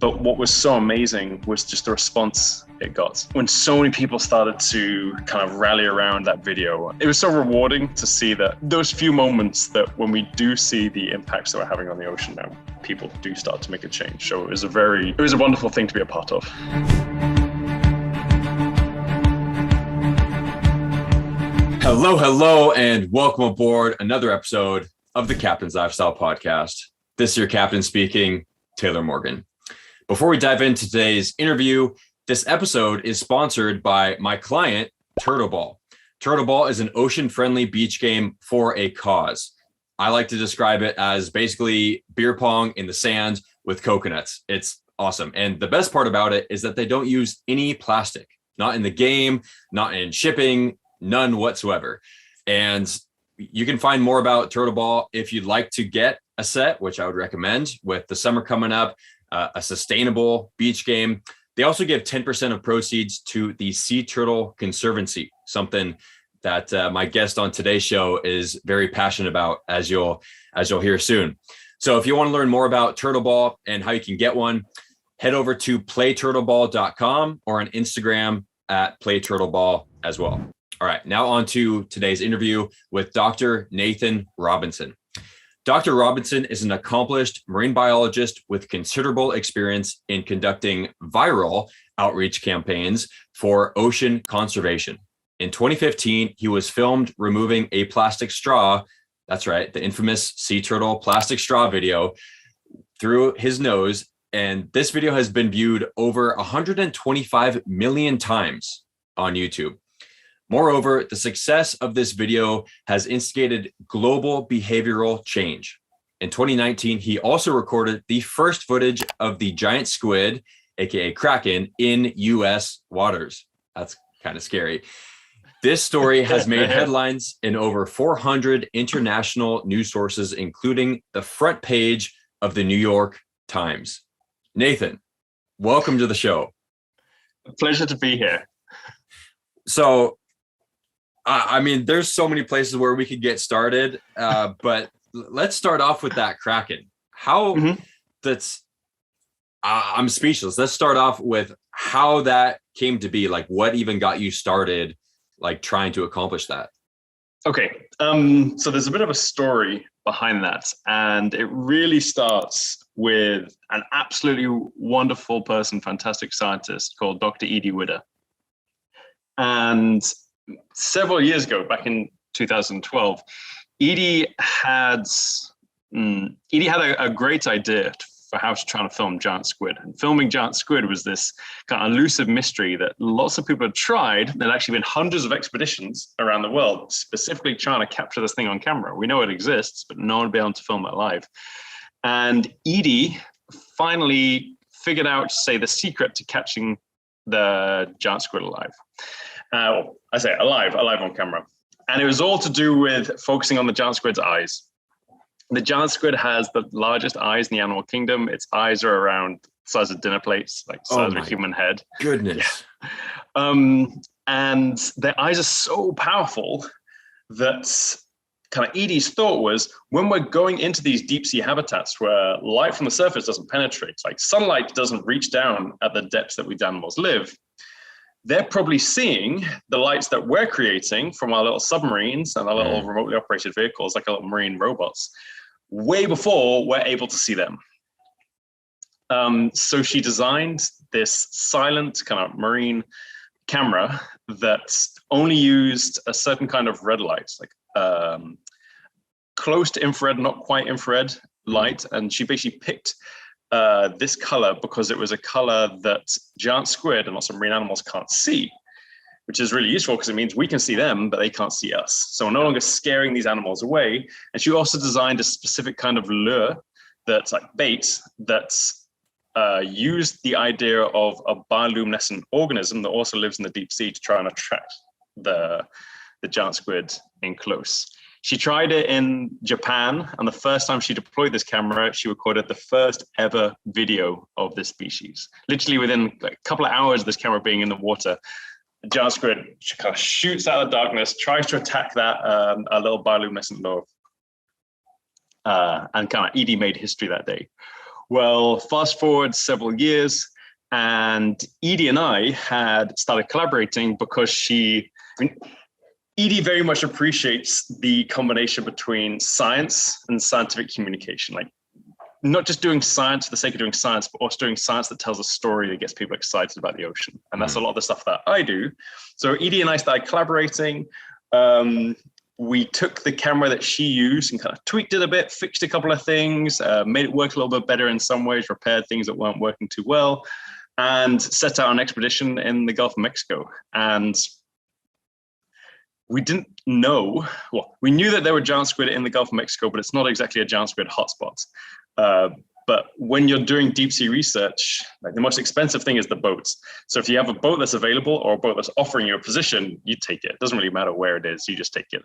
But what was so amazing was just the response it got. When so many people started to kind of rally around that video, it was so rewarding to see that those few moments that when we do see the impacts that we're having on the ocean now, people do start to make a change. So it was a wonderful thing to be a part of. Hello, and welcome aboard another episode of the Captain's Lifestyle Podcast. This is your captain speaking, Taylor Morgan. Before we dive into today's interview, this episode is sponsored by my client, Turtleball. Turtleball is an ocean-friendly beach game for a cause. I like to describe it as basically beer pong in the sand with coconuts. It's awesome. And the best part about it is that they don't use any plastic, not in the game, not in shipping, none whatsoever. And you can find more about Turtleball if you'd like to get a set, which I would recommend with the summer coming up, a sustainable beach game. They also give 10% of proceeds to the Sea Turtle Conservancy, something that my guest on today's show is very passionate about, as you'll hear soon. So if you want to learn more about Turtleball and how you can get one, head over to playturtleball.com or on Instagram at playturtleball as well. All right, now on to today's interview with Dr. Nathan Robinson. Dr. Robinson is an accomplished marine biologist with considerable experience in conducting viral outreach campaigns for ocean conservation. In 2015, he was filmed removing a plastic straw, that's right, the infamous sea turtle plastic straw video, through his nose. And this video has been viewed over 125 million times on YouTube. Moreover, the success of this video has instigated global behavioral change. In 2019, he also recorded the first footage of the giant squid, aka Kraken, in US waters. That's kind of scary. This story has made headlines in over 400 international news sources, including the front page of the New York Times. Nathan, welcome to the show. A pleasure to be here. So, I mean, there's so many places where we could get started, but let's start off with that Kraken. I'm speechless. Let's start off with how that came to be, like what even got you started, like trying to accomplish that. Okay, so there's a bit of a story behind that, and it really starts with an absolutely wonderful person, fantastic scientist called Dr. Edie Widder. And several years ago, back in 2012, Edie had a great idea for how to try to film giant squid. And filming giant squid was this kind of elusive mystery that lots of people had tried. There'd actually been hundreds of expeditions around the world specifically trying to capture this thing on camera. We know it exists, but no one would be able to film it live. And Edie finally figured out, say, the secret to catching the giant squid alive. I say alive on camera. And it was all to do with focusing on the giant squid's eyes. The giant squid has the largest eyes in the animal kingdom. Its eyes are around the size of dinner plates, like the size of a human head. Goodness. Yeah. And their eyes are so powerful that kind of Edie's thought was, when we're going into these deep sea habitats where light from the surface doesn't penetrate, like sunlight doesn't reach down at the depths that we animals live, they're probably seeing the lights that we're creating from our little submarines and our little remotely operated vehicles, like our little marine robots, way before we're able to see them. So she designed this silent kind of marine camera that only used a certain kind of red light, like close to infrared, not quite infrared light. And she basically picked this color because it was a color that giant squid and lots of marine animals can't see, which is really useful because it means we can see them, but they can't see us. So we're no longer scaring these animals away. And she also designed a specific kind of lure that's like bait that's used the idea of a bioluminescent organism that also lives in the deep sea to try and attract the giant squid in close. She tried it in Japan, and the first time she deployed this camera, she recorded the first ever video of this species. Literally within a couple of hours of this camera being in the water, the giant squid kind of shoots out of the darkness, tries to attack that a little bioluminescent lure. And kind of Edie made history that day. Well, fast forward several years, and Edie and I had started collaborating because Edie very much appreciates the combination between science and scientific communication. Like, not just doing science for the sake of doing science, but also doing science that tells a story that gets people excited about the ocean. And that's a lot of the stuff that I do. So Edie and I started collaborating. We took the camera that she used and kind of tweaked it a bit, fixed a couple of things, made it work a little bit better in some ways, repaired things that weren't working too well, and set out an expedition in the Gulf of Mexico. And we didn't know, well, we knew that there were giant squid in the Gulf of Mexico, but it's not exactly a giant squid hotspot. But when you're doing deep sea research, like, the most expensive thing is the boats. So if you have a boat that's available or a boat that's offering you a position, you take it. It doesn't really matter where it is, you just take it.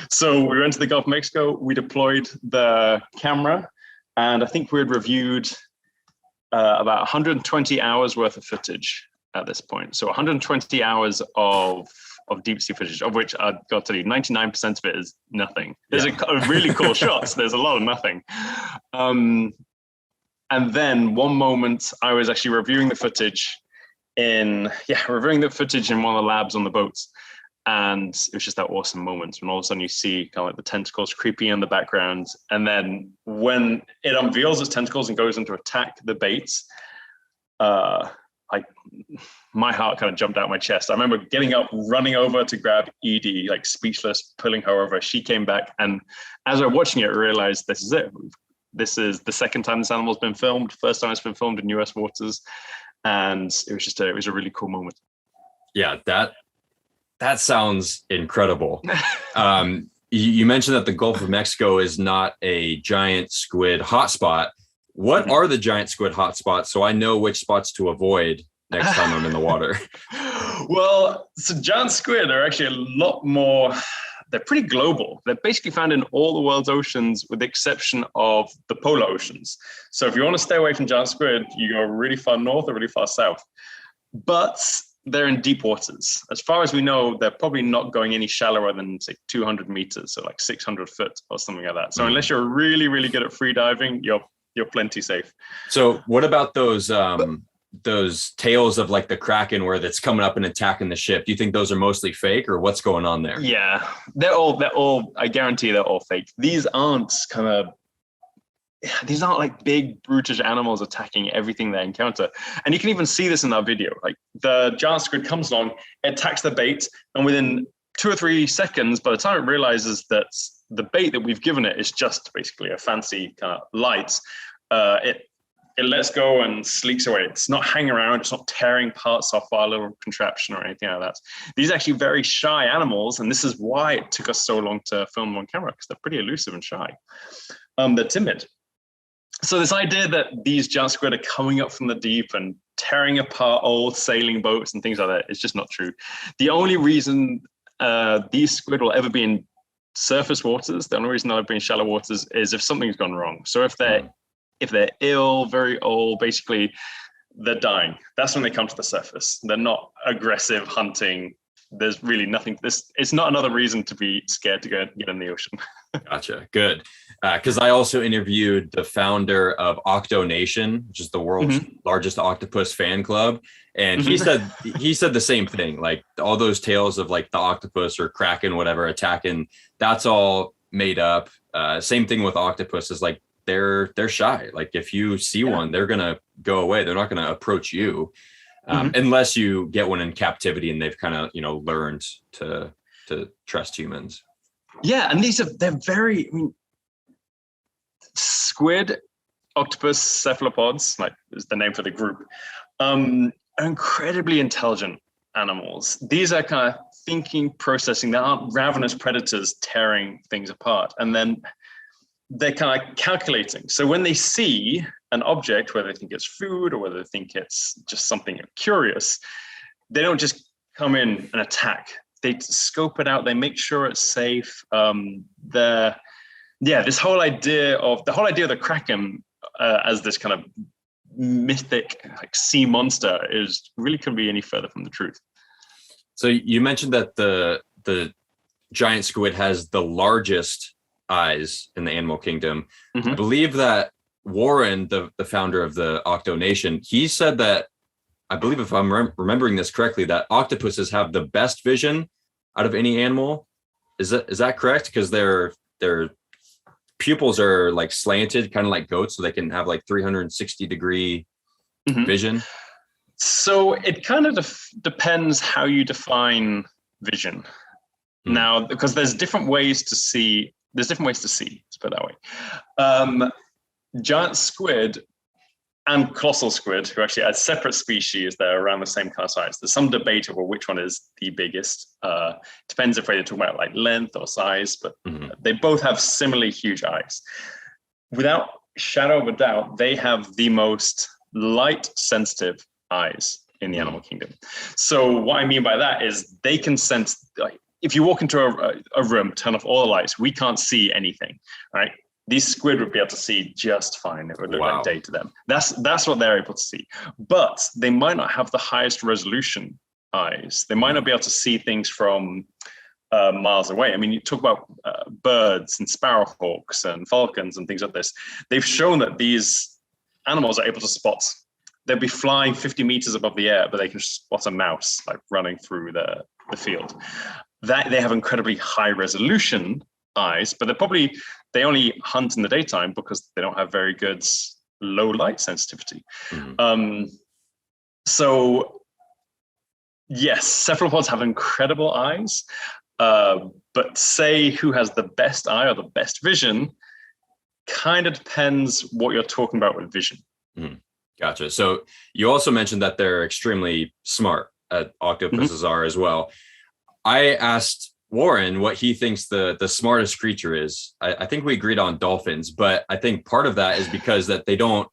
So we went to the Gulf of Mexico, we deployed the camera, and I think we had reviewed about 120 hours worth of footage at this point. So 120 hours of deep sea footage, of which I've got to tell you, 99% of it is nothing. There's a really cool shots. There's a lot of nothing. And then one moment I was actually reviewing the footage in one of the labs on the boats. And it was just that awesome moment when all of a sudden you see kind of like the tentacles creeping in the background. And then when it unveils its tentacles and goes into attack the baits, my heart kind of jumped out my chest. I remember getting up, running over to grab Edie, like speechless, pulling her over. She came back. And as I was watching it, I realized this is it. This is the second time this animal's been filmed. First time it's been filmed in US waters. And it was a really cool moment. Yeah, that sounds incredible. You mentioned that the Gulf of Mexico is not a giant squid hotspot. What are the giant squid hotspots, so I know which spots to avoid next time I'm in the water? Well, so giant squid are actually a lot more, they're pretty global. They're basically found in all the world's oceans with the exception of the polar oceans. So if you want to stay away from giant squid, you go really far north or really far south. But they're in deep waters. As far as we know, they're probably not going any shallower than, say, 200 meters, so like 600 foot or something like that. So unless you're really, really good at free diving, you're plenty safe. So what about those tails of like the Kraken where that's coming up and attacking the ship? Do you think those are mostly fake, or what's going on there? Yeah, they're all, I guarantee they're all fake. These aren't like big brutish animals attacking everything they encounter. And you can even see this in our video. Like, the giant squid comes along, it attacks the bait, and within 2 or 3 seconds, by the time it realizes that the bait that we've given it is just basically a fancy kind of light, it lets go and sleeks away. It's not hanging around, it's not tearing parts off our little contraption or anything like that. These are actually very shy animals, and this is why it took us so long to film them on camera, because they're pretty elusive and shy. They're timid. So this idea that these giant squid are coming up from the deep and tearing apart old sailing boats and things like that is just not true. The only reason these squid will ever be in surface waters, the only reason they'll ever be in shallow waters, is if something's gone wrong. So if they're ill, very old, basically they're dying. That's when they come to the surface. They're not aggressive hunting. There's really nothing. It's not another reason to be scared to get in the ocean. Gotcha. Good. Because I also interviewed the founder of Octo Nation, which is the world's largest octopus fan club. And he said the same thing. Like, all those tales of like the octopus or Kraken, whatever, attacking, that's all made up. Same thing with octopuses. Like, they're shy. Like, if you see one, they're gonna go away. They're not gonna approach you unless you get one in captivity and they've kind of learned to trust humans. Yeah, and they're very, squid, octopus, cephalopods, like is the name for the group, are incredibly intelligent animals. These are kind of thinking, processing. They aren't ravenous predators tearing things apart. And then they're kind of calculating. So when they see an object, whether they think it's food or whether they think it's just something curious, they don't just come in and attack. They scope it out. They make sure it's safe. This whole idea of the Kraken as this kind of mythic like sea monster really couldn't be any further from the truth. So you mentioned that the giant squid has the largest eyes in the animal kingdom. I believe that Warren, the founder of the Octo Nation, he said that, I believe if I'm remembering this correctly, that octopuses have the best vision out of any animal. Is that correct? Because their pupils are like slanted, kind of like goats, so they can have like 360-degree vision. So it kind of depends how you define vision. Now, because there's different ways to see. Let's put it that way. Giant squid and colossal squid, who actually are separate species, they're around the same kind of size. There's some debate over which one is the biggest. Depends if we're talking about like length or size, but they both have similarly huge eyes. Without shadow of a doubt, they have the most light-sensitive eyes in the animal kingdom. So what I mean by that is they can sense, like, if you walk into a room, turn off all the lights, we can't see anything, right? These squid would be able to see just fine. It would look like day to them. That's what they're able to see. But they might not have the highest resolution eyes. They might not be able to see things from miles away. I mean, you talk about birds and sparrowhawks and falcons and things like this. They've shown that these animals are able to spot. They'll be flying 50 meters above the air, but they can spot a mouse like running through the field. That they have incredibly high resolution eyes, but they only hunt in the daytime because they don't have very good low light sensitivity. So yes, cephalopods have incredible eyes, but say who has the best eye or the best vision kind of depends what you're talking about with vision. Gotcha. So you also mentioned that they're extremely smart. Octopuses are as well. I asked Warren what he thinks the smartest creature is. I think we agreed on dolphins, but I think part of that is because that they don't,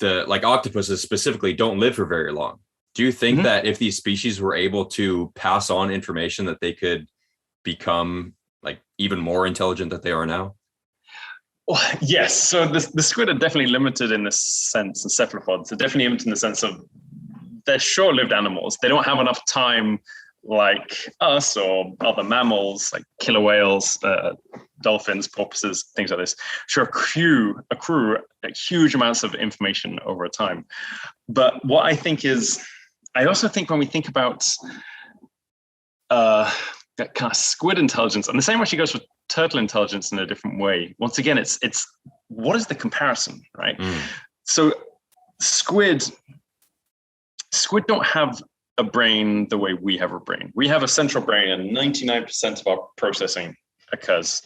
like octopuses specifically, don't live for very long. Do you think that if these species were able to pass on information, that they could become like even more intelligent than they are now? Well, yes. So the squid are definitely limited in this sense, and cephalopods are definitely limited in the sense of they're short-lived animals. They don't have enough time like us or other mammals like killer whales, dolphins, porpoises, things like this, sure accrue like huge amounts of information over a time. But what I think is, I also think when we think about that kind of squid intelligence, and the same actually goes for turtle intelligence in a different way. Once again, it's what is the comparison, right? So squid don't have a brain the way we have a brain. We have a central brain, and 99% of our processing occurs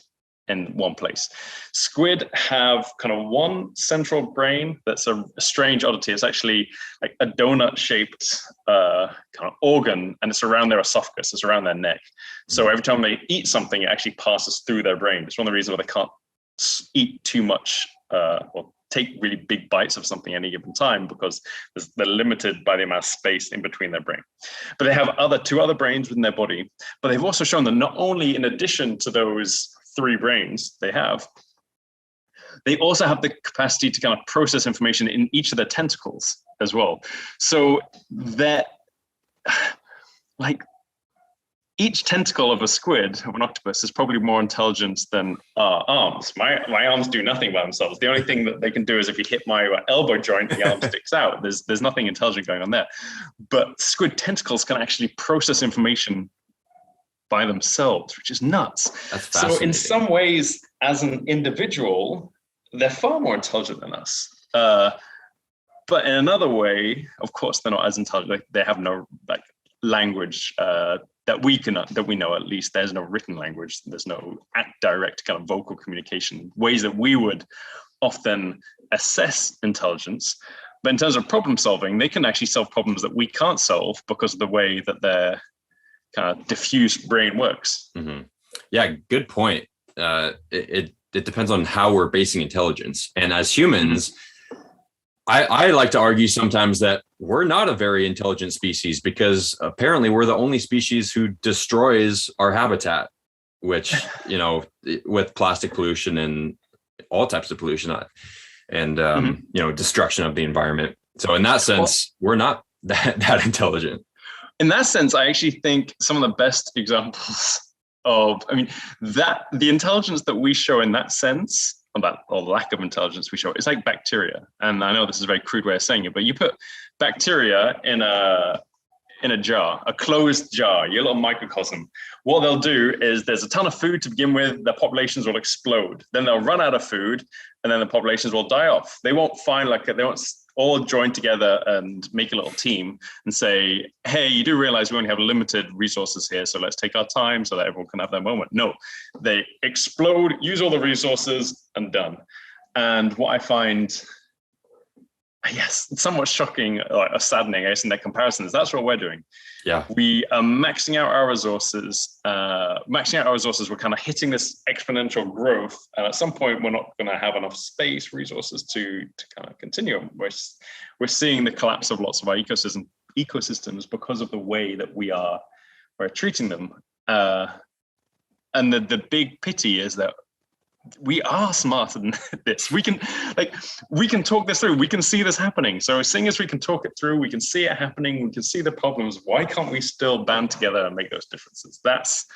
in one place. Squid have kind of one central brain that's a strange oddity. It's actually like a donut-shaped kind of organ, and it's around their esophagus, it's around their neck. So every time they eat something, it actually passes through their brain. It's one of the reasons why they can't eat too much or take really big bites of something at any given time, because they're limited by the amount of space in between their brain. But they have two other brains within their body. But they've also shown that not only in addition to those 3 brains they also have the capacity to kind of process information in each of their tentacles as well. So that, like, each tentacle of a squid, of an octopus, is probably more intelligent than our arms. My arms do nothing by themselves. The only thing that they can do is if you hit my elbow joint, the arm sticks out. There's nothing intelligent going on there. But squid tentacles can actually process information by themselves, which is nuts. That's fascinating. So in some ways, as an individual, they're far more intelligent than us. But in another way, of course, they're not as intelligent. Like, they have no language that we know. At least there's no written language. There's no direct kind of vocal communication, ways that we would often assess intelligence. But in terms of problem solving, they can actually solve problems that we can't solve because of the way that their kind of diffuse brain works. Yeah, good point. It depends on how we're basing intelligence. And as humans, I like to argue sometimes that we're not a very intelligent species, because apparently we're the only species who destroys our habitat, which, with plastic pollution and all types of pollution and, destruction of the environment. So in that sense, we're not that intelligent. In that sense, I actually think some of the best examples the intelligence that we show in that sense about or lack of intelligence we show. It's like bacteria. And I know this is a very crude way of saying it, but you put bacteria in a jar, a closed jar, your little microcosm. What they'll do is there's a ton of food to begin with, the populations will explode. Then they'll run out of food, and then the populations will die off. They won't they won't all join together and make a little team and say, hey, you do realize we only have limited resources here, so let's take our time so that everyone can have their moment. No, they explode, use all the resources, and done. And what I find, yes, somewhat shocking or saddening, I guess, in their comparisons, that's what we're doing. Yeah. We are maxing out our resources. We're kind of hitting this exponential growth. And at some point, we're not going to have enough space, resources to kind of continue. We're seeing the collapse of lots of our ecosystems because of the way that we're treating them. And the big pity is that we are smarter than this. We can talk this through. We can see this happening. So seeing as we can talk it through, we can see it happening, we can see the problems. Why can't we still band together and make those differences? That's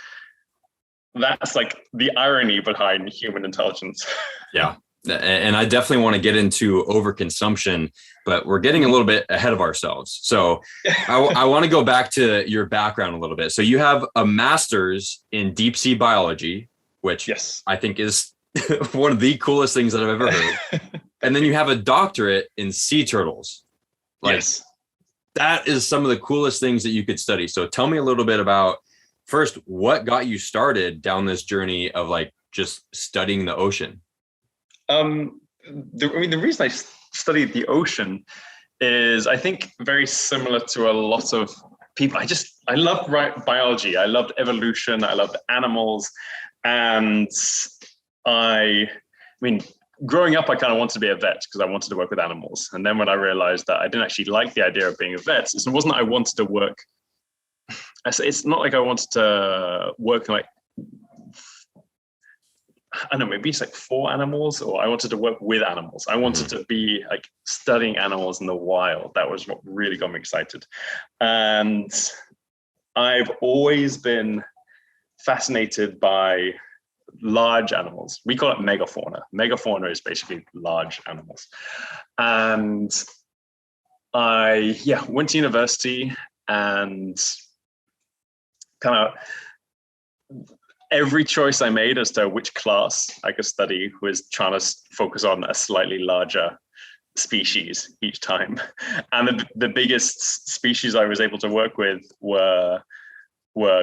like the irony behind human intelligence. Yeah. And I definitely want to get into overconsumption, but we're getting a little bit ahead of ourselves. So I want to go back to your background a little bit. So you have a master's in deep sea biology, which yes, I think is one of the coolest things that I've ever heard. And then you have a doctorate in sea turtles. Yes. That is some of the coolest things that you could study. So tell me a little bit about, first, what got you started down this journey of like just studying the ocean? The reason I studied the ocean is, I think, very similar to a lot of people. I loved biology. I loved evolution. I loved animals. And I mean, growing up, I kind of wanted to be a vet because I wanted to work with animals. And then when I realized that I didn't actually like the idea of being a vet, it wasn't that I wanted to work. It's not like I wanted to work like, I don't know, maybe it's like for animals, or I wanted to work with animals. I wanted to be like studying animals in the wild. That was what really got me excited. And I've always been fascinated by large animals. We call it megafauna. Megafauna is basically large animals. And I went to university, and kind of every choice I made as to which class I could study was trying to focus on a slightly larger species each time. And the biggest species I was able to work with were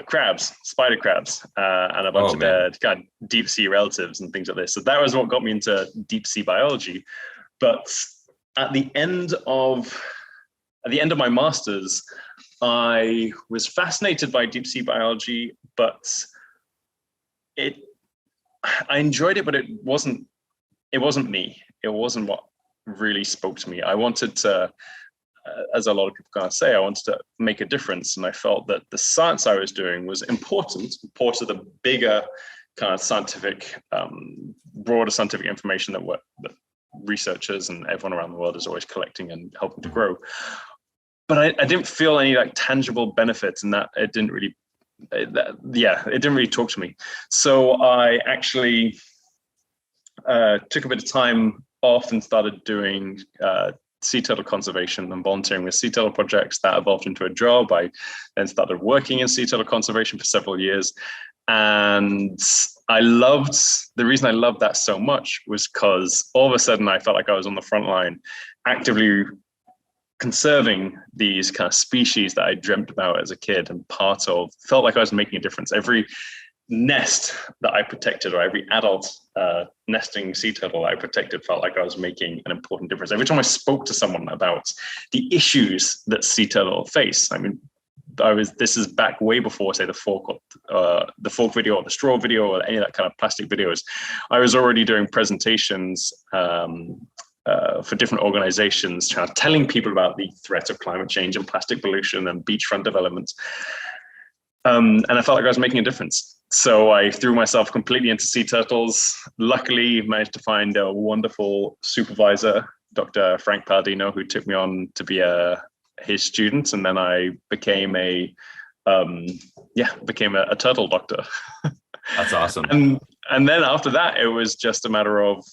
crabs, spider crabs, and a bunch of their kind of deep sea relatives and things like this. So that was what got me into deep sea biology. But at the end of my master's, I was fascinated by deep sea biology, but I enjoyed it, but it wasn't me. It wasn't what really spoke to me. I wanted to, as a lot of people kind of say, I wanted to make a difference. And I felt that the science I was doing was important to the bigger kind of scientific, broader scientific information that researchers and everyone around the world is always collecting and helping to grow. But I didn't feel any like tangible benefits, and that it didn't really talk to me. So I actually took a bit of time off and started doing sea turtle conservation and volunteering with sea turtle projects. That evolved into a job. I then started working in sea turtle conservation for several years. And the reason I loved that so much was because all of a sudden I felt like I was on the front line, actively conserving these kind of species that I dreamt about as a kid and felt like I was making a difference. Every nest that I protected, or every adult nesting sea turtle I protected, felt like I was making an important difference. Every time I spoke to someone about the issues that sea turtle face, I mean, this is back way before, say, the fork video or the straw video or any of that kind of plastic videos. I was already doing presentations for different organizations, telling people about the threat of climate change and plastic pollution and beachfront development. And I felt like I was making a difference. So I threw myself completely into sea turtles. Luckily, managed to find a wonderful supervisor, Dr. Frank Palladino, who took me on to be his student. And then I became a turtle doctor. That's awesome. And then after that, it was just a matter of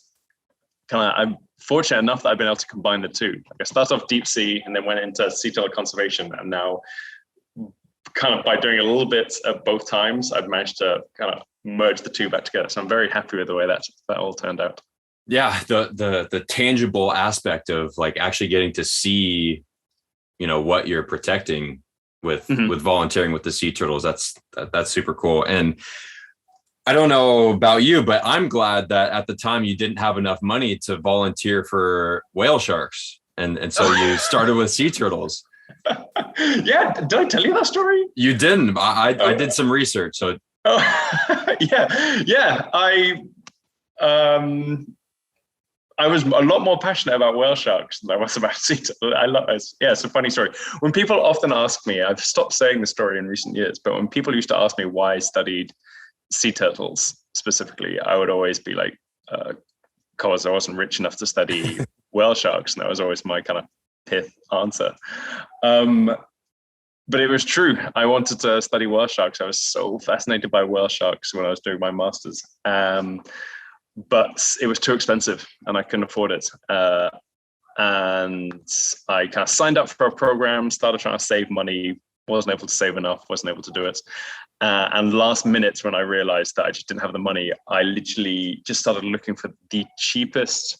I'm fortunate enough that I've been able to combine the two. Like I started off deep sea and then went into sea turtle conservation, and now kind of by doing a little bit of both times, I've managed to kind of merge the two back together. So I'm very happy with the way that all turned out. Yeah, the tangible aspect of like actually getting to see, what you're protecting with volunteering with the sea turtles. That's super cool. And I don't know about you, but I'm glad that at the time you didn't have enough money to volunteer for whale sharks. And so you started with sea turtles. Yeah. Did I tell you that story? You didn't. I did some research. So yeah. I was a lot more passionate about whale sharks than I was about sea turtles. It's a funny story. When people often ask me, I've stopped saying the story in recent years, but when people used to ask me why I studied sea turtles specifically, I would always be like, because I wasn't rich enough to study whale sharks. And that was always my kind of pith answer. But it was true. I wanted to study whale sharks. I was so fascinated by whale sharks when I was doing my master's. But it was too expensive and I couldn't afford it. And I kind of signed up for a program, started trying to save money, wasn't able to save enough, wasn't able to do it. And last minute, when I realized that I just didn't have the money, I literally just started looking for the cheapest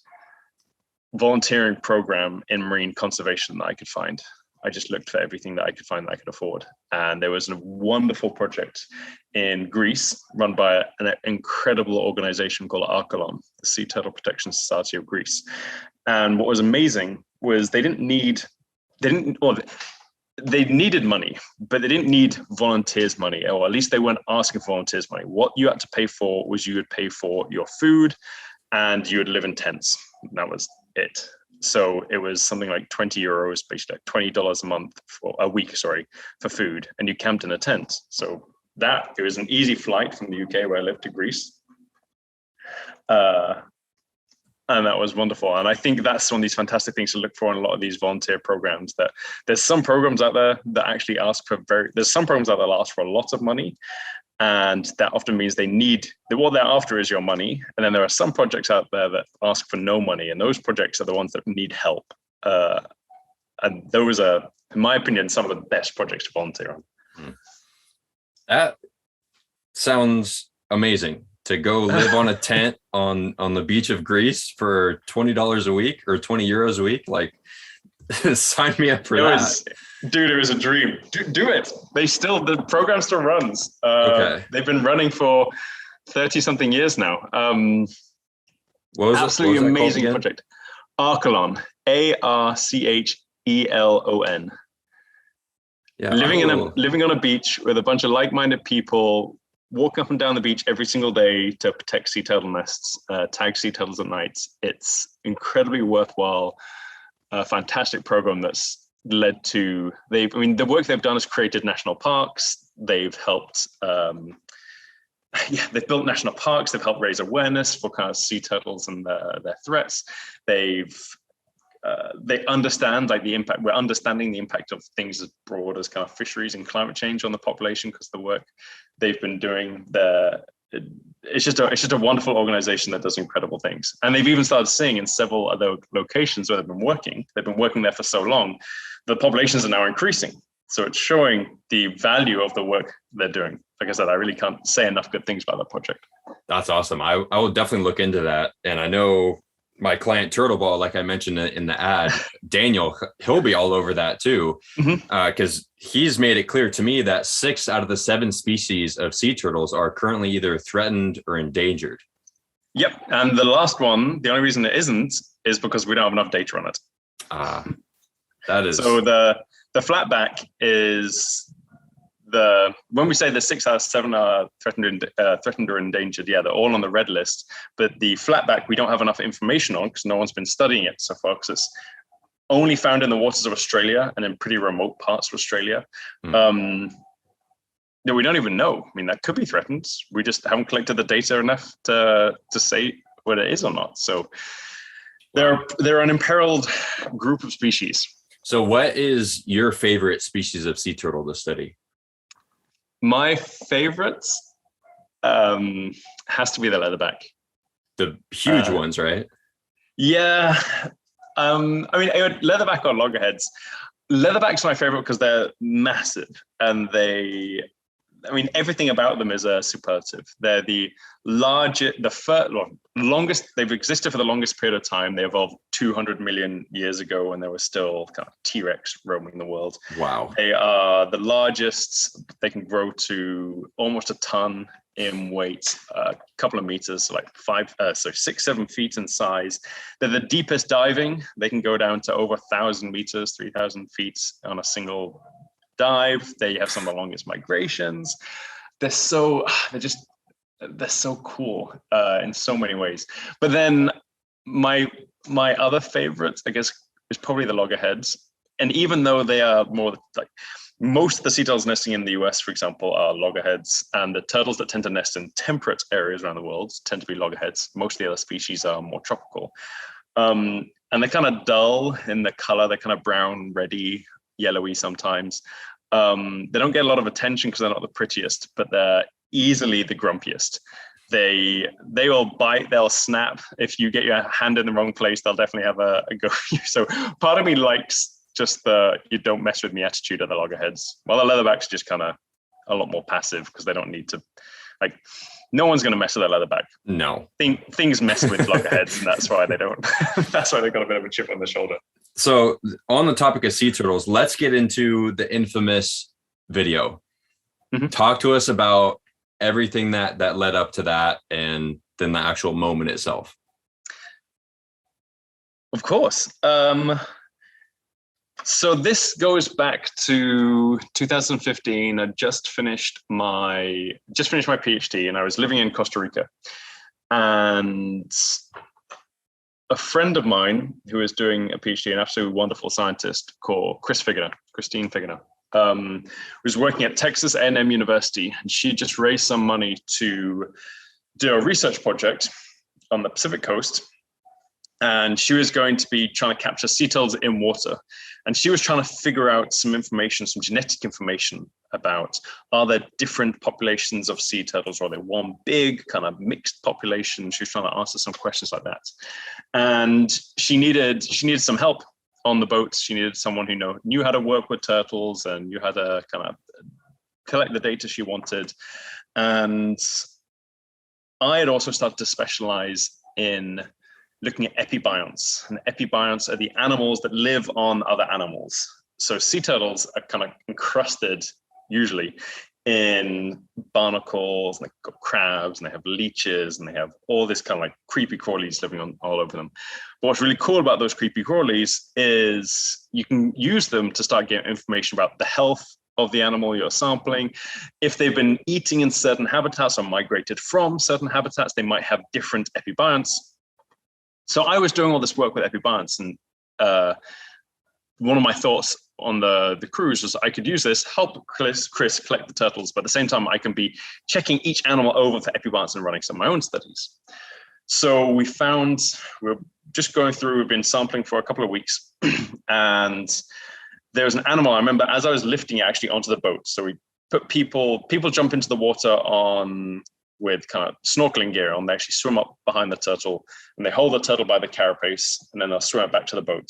volunteering program in marine conservation that I could find. I just looked for everything that I could find that I could afford. And there was a wonderful project in Greece run by an incredible organization called Archelon, the Sea Turtle Protection Society of Greece. And what was amazing was they needed money, but they didn't need volunteers' money, or at least they weren't asking for volunteers' money. What you had to pay for was you would pay for your food and you would live in tents. That was it. So it was something like 20 euros, basically like $20 a week, for food, and you camped in a tent. So it was an easy flight from the UK where I lived to Greece. And that was wonderful. And I think that's one of these fantastic things to look for in a lot of these volunteer programs, that there's some programs out there that actually ask for there's some programs out there that ask for a lot of money. And that often means what they're after is your money. And then there are some projects out there that ask for no money. And those projects are the ones that need help. And those are, in my opinion, some of the best projects to volunteer on. That sounds amazing. To go live on a tent on the beach of Greece for $20 a week or 20 euros a week. Like, sign me up for that. Dude, it was a dream. Do it. The program still runs. Okay. They've been running for 30 something years now. Absolutely amazing project. Archelon, ARCHELON. Yeah. Living on a beach with a bunch of like-minded people, walking up and down the beach every single day to protect sea turtle nests, tag sea turtles at night. It's incredibly worthwhile. A fantastic program that's led to the work they've done has created national parks. They've helped they've built national parks. They've helped raise awareness for kind of sea turtles and their threats. They understand the impact. We're understanding the impact of things as broad as kind of fisheries and climate change on the population, because the work they've been doing there. It's just a wonderful organization that does incredible things. And they've even started seeing in several other locations where they've been working there for so long, the populations are now increasing. So it's showing the value of the work they're doing. Like I said, I really can't say enough good things about that project. That's awesome. I will definitely look into that. And I know my client Turtleball, like I mentioned in the ad, Daniel, he'll be all over that too, because he's made it clear to me that 6 out of the 7 species of sea turtles are currently either threatened or endangered. Yep. And the last one, the only reason it isn't is because we don't have enough data on it. That is. So the flatback is when we say the 6 out of 7 are threatened or endangered, they're all on the red list. But the flatback, we don't have enough information on because no one's been studying it so far, because it's only found in the waters of Australia and in pretty remote parts of Australia. That we don't even know. I mean, that could be threatened. We just haven't collected the data enough to say whether it is or not. So they're an imperiled group of species. So what is your favorite species of sea turtle to study? My favorites has to be the leatherback. The huge ones, right? Yeah. I mean, leatherback or loggerheads. Leatherback's my favorite because they're massive and everything about them is a superlative. They're the longest, they've existed for the longest period of time. They evolved 200 million years ago when there was still kind of T-Rex roaming the world. Wow. They are the largest. They can grow to almost a ton in weight, a couple of meters, like 6, 7 feet in size. They're the deepest diving. They can go down to over 1,000 meters, 3,000 feet on a single dive. They have some of the longest migrations. They're so cool in so many ways. But then my other favorite, I guess, is probably the loggerheads. And even though they are more like most of the sea turtles nesting in the US, for example, are loggerheads, and the turtles that tend to nest in temperate areas around the world tend to be loggerheads. Most of the other species are more tropical. And they're kind of dull in the color. They're kind of brown, reddy, yellowy sometimes. They don't get a lot of attention because they're not the prettiest, but they're easily the grumpiest. They will bite, they'll snap. If you get your hand in the wrong place, they'll definitely have a go at you. So part of me likes just the you don't mess with me attitude of the loggerheads. While the leatherbacks are just kind of a lot more passive because they don't need to, like, no one's going to mess with a leatherback. No. Things mess with loggerheads, and that's why they don't. That's why they've got a bit of a chip on the shoulder. So on the topic of sea turtles, let's get into the infamous video. Mm-hmm. Talk to us about everything that led up to that and then the actual moment itself. Of course. So this goes back to 2015. I just finished my Ph.D. and I was living in Costa Rica. And a friend of mine who is doing a PhD, an absolutely wonderful scientist called Christine Figueroa, was working at Texas A&M University, and she just raised some money to do a research project on the Pacific coast. And she was going to be trying to capture sea turtles in water. And she was trying to figure out some information, some genetic information about, are there different populations of sea turtles, or are they one big kind of mixed population? She was trying to answer some questions like that. And she needed some help on the boat. She needed someone who knew how to work with turtles and knew how to kind of collect the data she wanted. And I had also started to specialize in looking at epibionts. And epibionts are the animals that live on other animals. So sea turtles are kind of encrusted, usually, in barnacles, and they've got crabs, and they have leeches, and they have all this kind of like creepy crawlies living all over them. But what's really cool about those creepy crawlies is you can use them to start getting information about the health of the animal you're sampling. If they've been eating in certain habitats or migrated from certain habitats, they might have different epibionts. So I was doing all this work with epibionts, and one of my thoughts on the cruise was I could use this, help Chris collect the turtles, but at the same time I can be checking each animal over for epibionts and running some of my own studies. So we're just going through, we've been sampling for a couple of weeks, and there was an animal, I remember as I was lifting it actually onto the boat. So we put people jump into the water with kind of snorkeling gear on. They actually swim up behind the turtle and they hold the turtle by the carapace, and then they'll swim it back to the boat.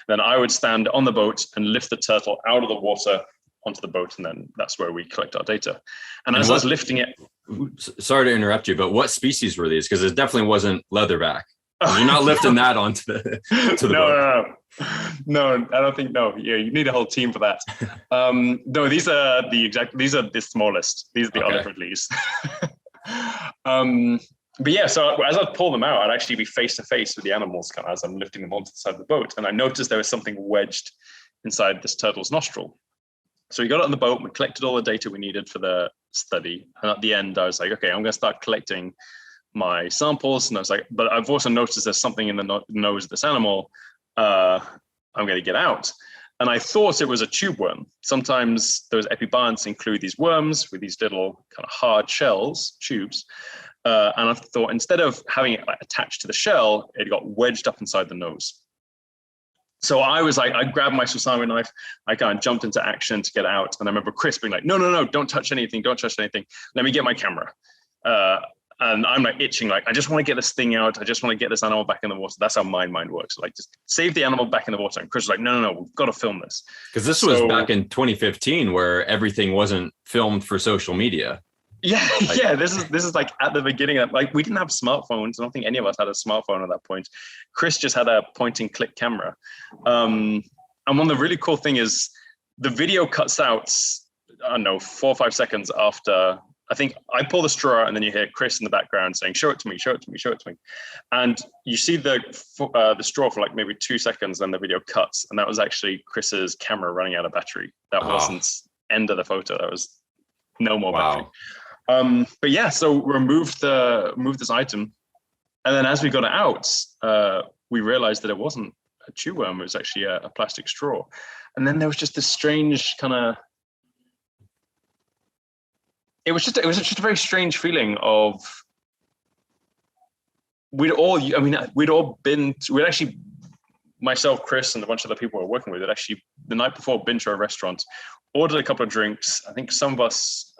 Then I would stand on the boat and lift the turtle out of the water onto the boat, and then that's where we collect our data. And as I was lifting it... Sorry to interrupt you, but what species were these? Because it definitely wasn't leatherback. You're not lifting that onto the boat. No, I don't think, no. Yeah, you need a whole team for that. No, these are the smallest. These are the Olive Ridleys. But yeah, so as I'd pull them out, I'd actually be face to face with the animals kind of as I'm lifting them onto the side of the boat. And I noticed there was something wedged inside this turtle's nostril. So we got it on the boat, we collected all the data we needed for the study. And at the end, I was like, okay, I'm going to start collecting my samples. And I was like, but I've also noticed there's something in the nose of this animal. I'm going to get out. And I thought it was a tube worm. Sometimes those epibionts include these worms with these little kind of hard shells, tubes. And I thought instead of having it attached to the shell, it got wedged up inside the nose. So I was like, I grabbed my Susami knife, I kind of jumped into action to get out. And I remember Chris being like, no, don't touch anything. Let me get my camera. And I'm like itching, like, I just want to get this thing out. I just want to get this animal back in the water. That's how my mind works. Like, just save the animal back in the water. And Chris was like, no, we've got to film this. Because this was back in 2015 where everything wasn't filmed for social media. Yeah, yeah. This is like at the beginning of, like, we didn't have smartphones. I don't think any of us had a smartphone at that point. Chris just had a point and click camera. And one of the really cool thing is the video cuts out, I don't know, 4 or 5 seconds after. I think I pull the straw out, and then you hear Chris in the background saying, show it to me, show it to me, show it to me. And you see the straw for like maybe 2 seconds, then the video cuts. And that was actually Chris's camera running out of battery. That wasn't end of the photo. That was no more battery. But yeah, so we moved this item. And then as we got it out, we realized that it wasn't a chew worm. It was actually a plastic straw. And then there was just this strange kind of, it was just a very strange feeling of, we'd actually, myself, Chris, and a bunch of other people we were working with, had actually the night before been to a restaurant, ordered a couple of drinks. I think some of us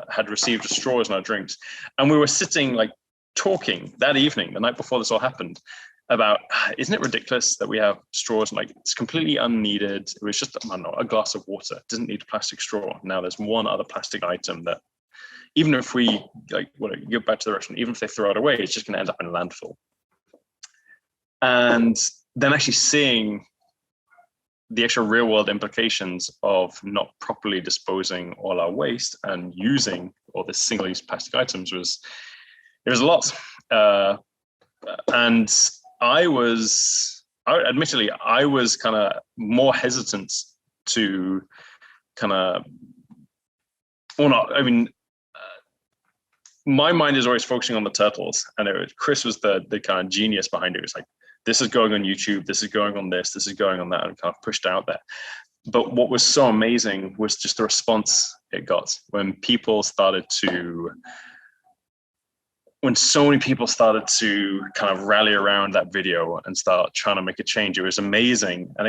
had received straws in our drinks, and we were sitting like talking that evening, the night before this all happened, about, isn't it ridiculous that we have straws? Like, it's completely unneeded. It was just, I don't know, a glass of water. It doesn't need a plastic straw. Now there's one other plastic item that, even if we go back to the restaurant, even if they throw it away, it's just going to end up in a landfill. And then actually seeing the actual real world implications of not properly disposing all our waste and using all the single use plastic items was a lot. And I was kind of more hesitant to my mind is always focusing on the turtles, and Chris was the kind of genius behind it. It was like, this is going on YouTube, this is going on this is going on that, and kind of pushed out there. But what was so amazing was just the response it got when so many people started to kind of rally around that video and start trying to make a change. It was amazing. And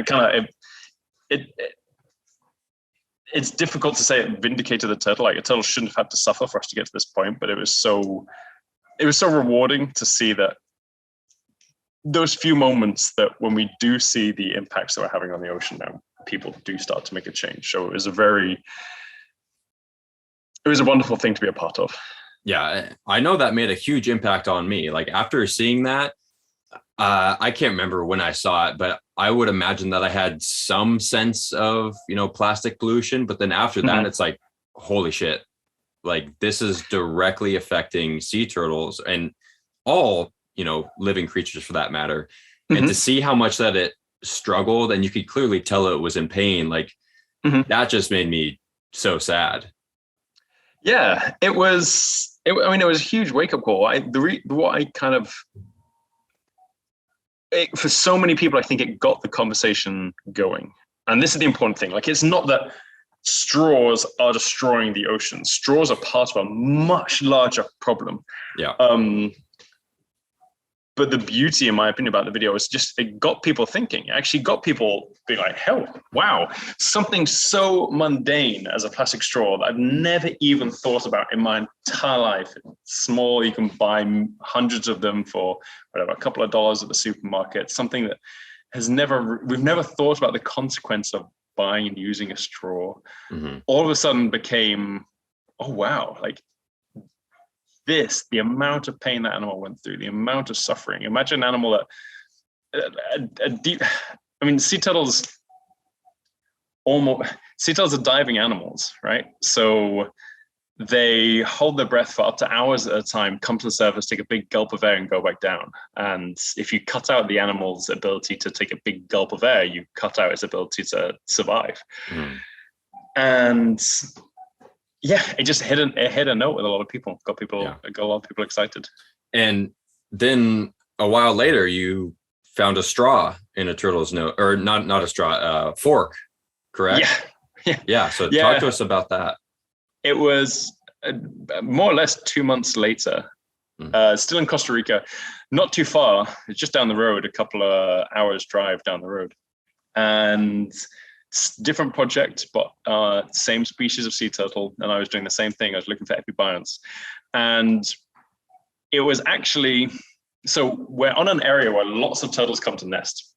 it's difficult to say it vindicated the turtle. Like, a turtle shouldn't have had to suffer for us to get to this point, but it was so rewarding to see that those few moments that when we do see the impacts that we're having on the ocean now, people do start to make a change. So it was a wonderful thing to be a part of. Yeah, I know that made a huge impact on me. Like, after seeing that, I can't remember when I saw it, but I would imagine that I had some sense of, plastic pollution. But then after that, it's like, holy shit, like, this is directly affecting sea turtles and all, living creatures for that matter. And to see how much that it struggled, and you could clearly tell it was in pain, like, that just made me so sad. Yeah, it was a huge wake-up call. For so many people, I think it got the conversation going. And this is the important thing. Like, it's not that straws are destroying the ocean. Straws are part of a much larger problem. Yeah. But the beauty, in my opinion, about the video is just it got people thinking. It actually got people being like, hell, wow, something so mundane as a plastic straw that I've never even thought about in my entire life. It's small, you can buy hundreds of them for whatever, a couple of dollars at the supermarket, something that we've never thought about the consequence of buying and using a straw. All of a sudden became, oh, wow, like, the amount of pain that animal went through, the amount of suffering. Imagine an animal that sea turtles are diving animals, right? So they hold their breath for up to hours at a time, come to the surface, take a big gulp of air, and go back down. And if you cut out the animal's ability to take a big gulp of air, you cut out its ability to survive. And yeah, it just hit a note with a lot of people. Got a lot of people excited. And then a while later, you found a straw in a turtle's nose, or not a straw, fork, correct? Yeah. So talk to us about that. It was more or less 2 months later, still in Costa Rica, not too far. It's just down the road, a couple of hours drive down the road, and different project, but same species of sea turtle. And I was doing the same thing. I was looking for epibionts. And it was actually, so we're on an area where lots of turtles come to nest.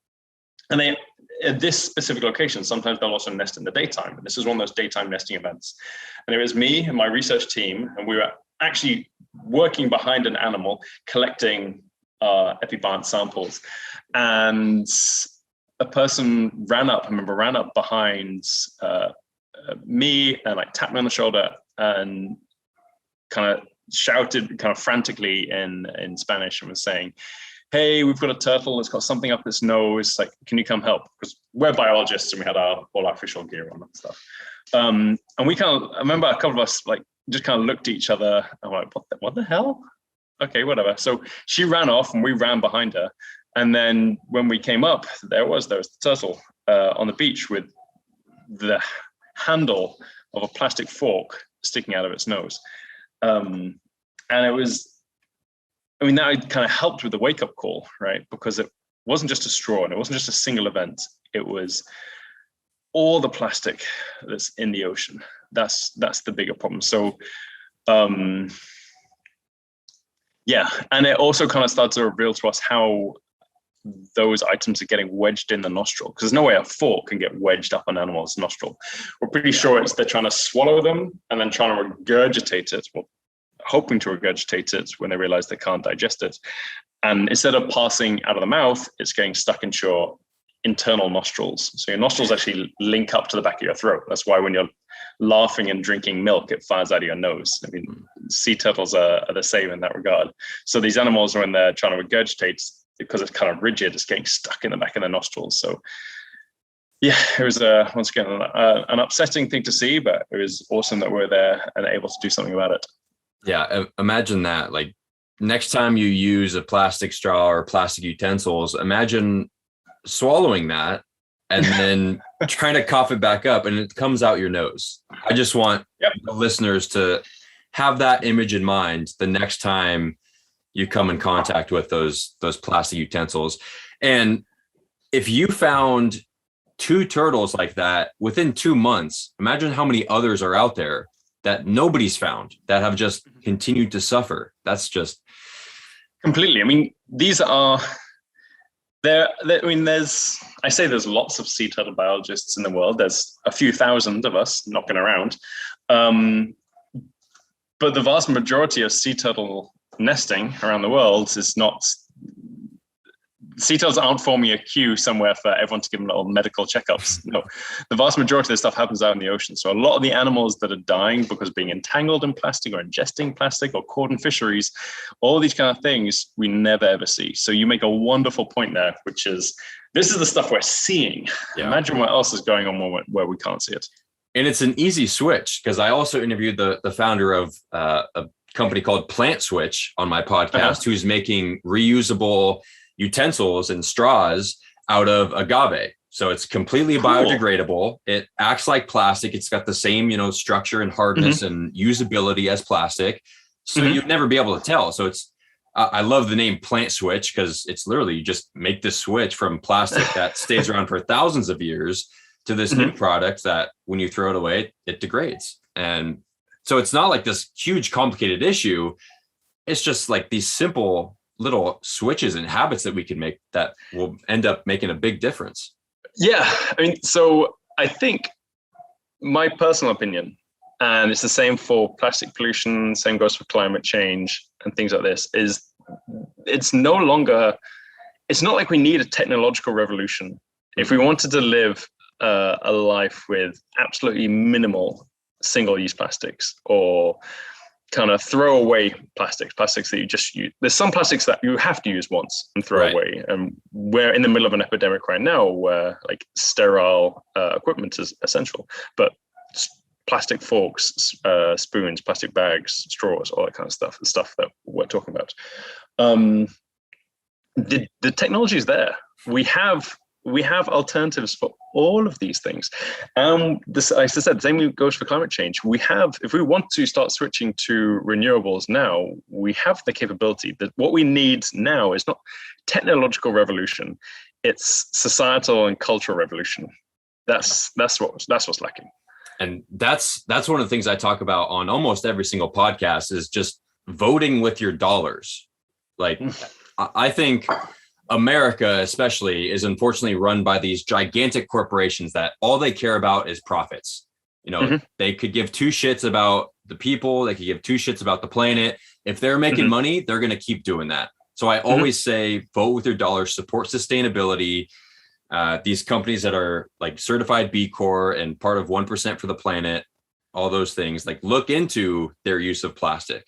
And they, at this specific location, sometimes they'll also nest in the daytime. And this is one of those daytime nesting events. And it was me and my research team, and we were actually working behind an animal, collecting epibiont samples. And a person ran up behind me and like tapped me on the shoulder and kind of shouted kind of frantically in Spanish and was saying, "Hey, we've got a turtle. It's got something up its nose. Like, can you come help?" Because we're biologists and we had all our official gear on and stuff. And we I remember a couple of us like just kind of looked at each other. I'm like, what the hell? Okay, whatever. So she ran off and we ran behind her. And then when we came up, there was the turtle on the beach with the handle of a plastic fork sticking out of its nose. And it was, that kind of helped with the wake-up call, right? Because it wasn't just a straw and it wasn't just a single event. It was all the plastic that's in the ocean. That's the bigger problem. So, yeah. And it also kind of started to reveal to us how those items are getting wedged in the nostril, because there's no way a fork can get wedged up an animal's nostril. We're pretty sure they're trying to swallow them and then trying to regurgitate it, well, hoping to regurgitate it when they realize they can't digest it. And instead of passing out of the mouth, it's getting stuck into your internal nostrils. So your nostrils actually link up to the back of your throat. That's why when you're laughing and drinking milk, it fires out of your nose. I mean, sea turtles are the same in that regard. So these animals, when they're trying to regurgitate, because it's kind of rigid, it's getting stuck in the back of the nostrils. So yeah, it was once again an upsetting thing to see, but it was awesome that we're there and able to do something about it. Yeah, imagine that. Like, next time you use a plastic straw or plastic utensils, imagine swallowing that and then trying to cough it back up and it comes out your nose. I just want the listeners to have that image in mind the next time you come in contact with those plastic utensils. And if you found 2 turtles like that within 2 months, imagine how many others are out there that nobody's found that have just continued to suffer. That's just completely. I mean, these are there. I mean, there's lots of sea turtle biologists in the world. There's a few thousand of us knocking around, but the vast majority of sea turtle nesting around the world is not. Sea turtles aren't forming a queue somewhere for everyone to give them little medical checkups. No, the vast majority of this stuff happens out in the ocean. So a lot of the animals that are dying because being entangled in plastic or ingesting plastic or caught in fisheries, all these kind of things we never ever see. So you make a wonderful point there, which is this is the stuff we're seeing. Yeah. Imagine what else is going on where we can't see it. And it's an easy switch, because I also interviewed the founder of a company called Plant Switch on my podcast, who's making reusable utensils and straws out of agave. So it's completely biodegradable. It acts like plastic. It's got the same, structure and hardness and usability as plastic. So you'd never be able to tell. So it's, I love the name Plant Switch, because it's literally, you just make this switch from plastic that stays around for thousands of years to this new product that when you throw it away, it degrades. And so it's not like this huge complicated issue. It's just like these simple little switches and habits that we can make that will end up making a big difference. Yeah. I mean, so I think my personal opinion, and it's the same for plastic pollution, same goes for climate change and things like this, is it's not like we need a technological revolution. If we wanted to live a life with absolutely minimal single-use plastics, or kind of throw away plastics that you just use. There's some plastics that you have to use once and throw away. And we're in the middle of an epidemic right now where like sterile equipment is essential, but plastic forks, spoons, plastic bags, straws, all that kind of stuff, the stuff that we're talking about. The technology is there. We have alternatives for all of these things. This, as I said, the same goes for climate change. If we want to start switching to renewables now, we have the capability. That what we need now is not technological revolution; it's societal and cultural revolution. That's what's lacking. And that's one of the things I talk about on almost every single podcast, is just voting with your dollars. Like, I think America especially is unfortunately run by these gigantic corporations that all they care about is profits. You know, they could give two shits about the people, they could give two shits about the planet. If they're making money, they're going to keep doing that. So I always say, vote with your dollars, support sustainability. These companies that are like certified B Corp and part of 1% for the planet, all those things, like, look into their use of plastic.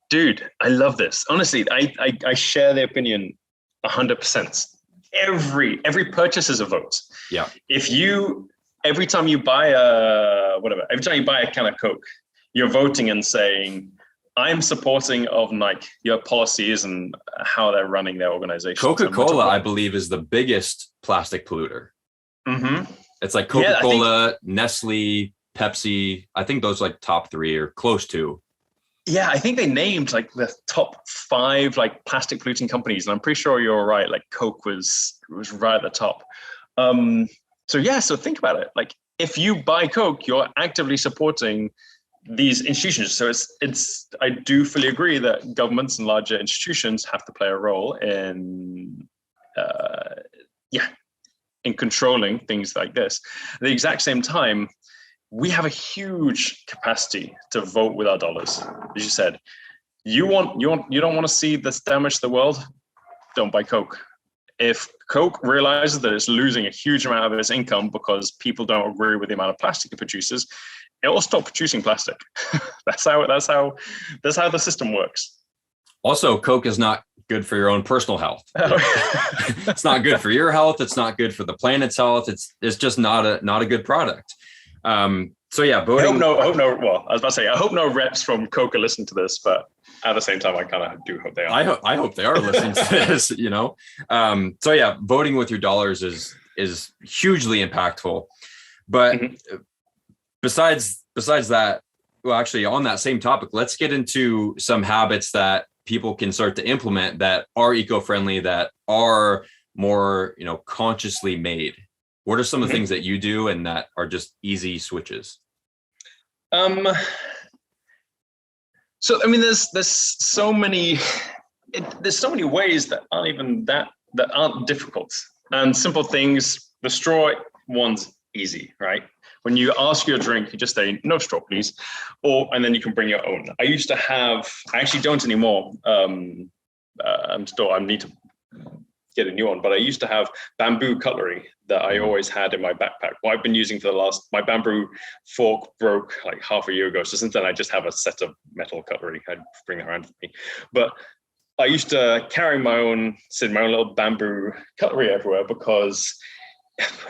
Dude, I love this. Honestly, I share the opinion 100%. Every purchase is a vote. Yeah. Every time you buy every time you buy a can of Coke, you're voting and saying, I'm supporting of Nike, your policies and how they're running their organization. Coca-Cola, I believe, is the biggest plastic polluter. It's like Coca-Cola, Nestle, Pepsi. I think those like top three or close to. Yeah, I think they named like the top 5 like plastic polluting companies, and I'm pretty sure you're right. Like Coke was right at the top. So think about it. Like, if you buy Coke, you're actively supporting these institutions. So I do fully agree that governments and larger institutions have to play a role in controlling things like this. At the exact same time, we have a huge capacity to vote with our dollars. As you said, you don't want to see this damage to the world, don't buy Coke. If Coke realizes that it's losing a huge amount of its income because people don't agree with the amount of plastic it produces, it will stop producing plastic. That's how the system works. Also, Coke is not good for your own personal health. It's not good for your health. It's not good for the planet's health. It's just not a good product. So yeah, voting. I hope no reps from Coke listen to this, but at the same time, I kind of do hope they are. I hope they are listening to this, you know? So yeah, voting with your dollars is hugely impactful. But besides that, well, actually on that same topic, let's get into some habits that people can start to implement that are eco-friendly, that are more, consciously made. What are some of the things that you do and that are just easy switches? So I mean, there's so many ways that aren't even that aren't difficult, and simple things. The straw one's easy, right? When you ask your drink, you just say no straw, please, and then you can bring your own. I used to have. I actually don't anymore. I need to get a new one, but I used to have bamboo cutlery that I always had in my backpack. What I've been using my bamboo fork broke like half a year ago. So since then, I just have a set of metal cutlery. I'd bring that around with me. But I used to carry my own little bamboo cutlery everywhere, because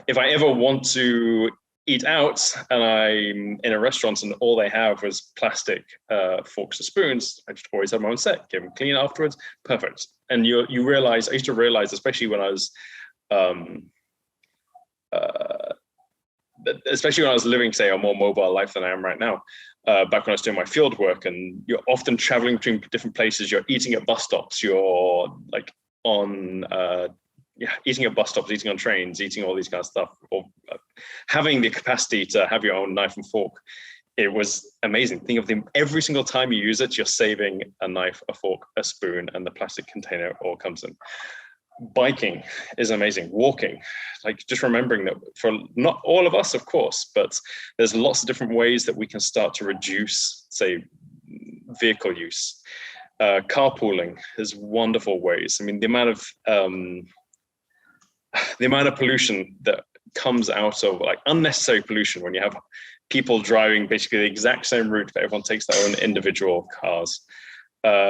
if I ever want to eat out and I'm in a restaurant and all they have was plastic forks and spoons, I just always have my own set, give them clean afterwards, perfect. And you realize, I used to realize, especially when I was living, say, a more mobile life than I am right now, back when I was doing my field work, and you're often traveling between different places, you're eating at bus stops, you're like on eating at bus stops, eating on trains, eating all these kind of stuff, or having the capacity to have your own knife and fork. It was amazing. Think of them every single time you use it, you're saving a knife, a fork, a spoon, and the plastic container all comes in. Biking is amazing. Walking, like just remembering that for not all of us, of course, but there's lots of different ways that we can start to reduce, say, vehicle use. Carpooling is wonderful ways. I mean, the amount of pollution that comes out of like unnecessary pollution when you have people driving basically the exact same route, but everyone takes their own individual cars.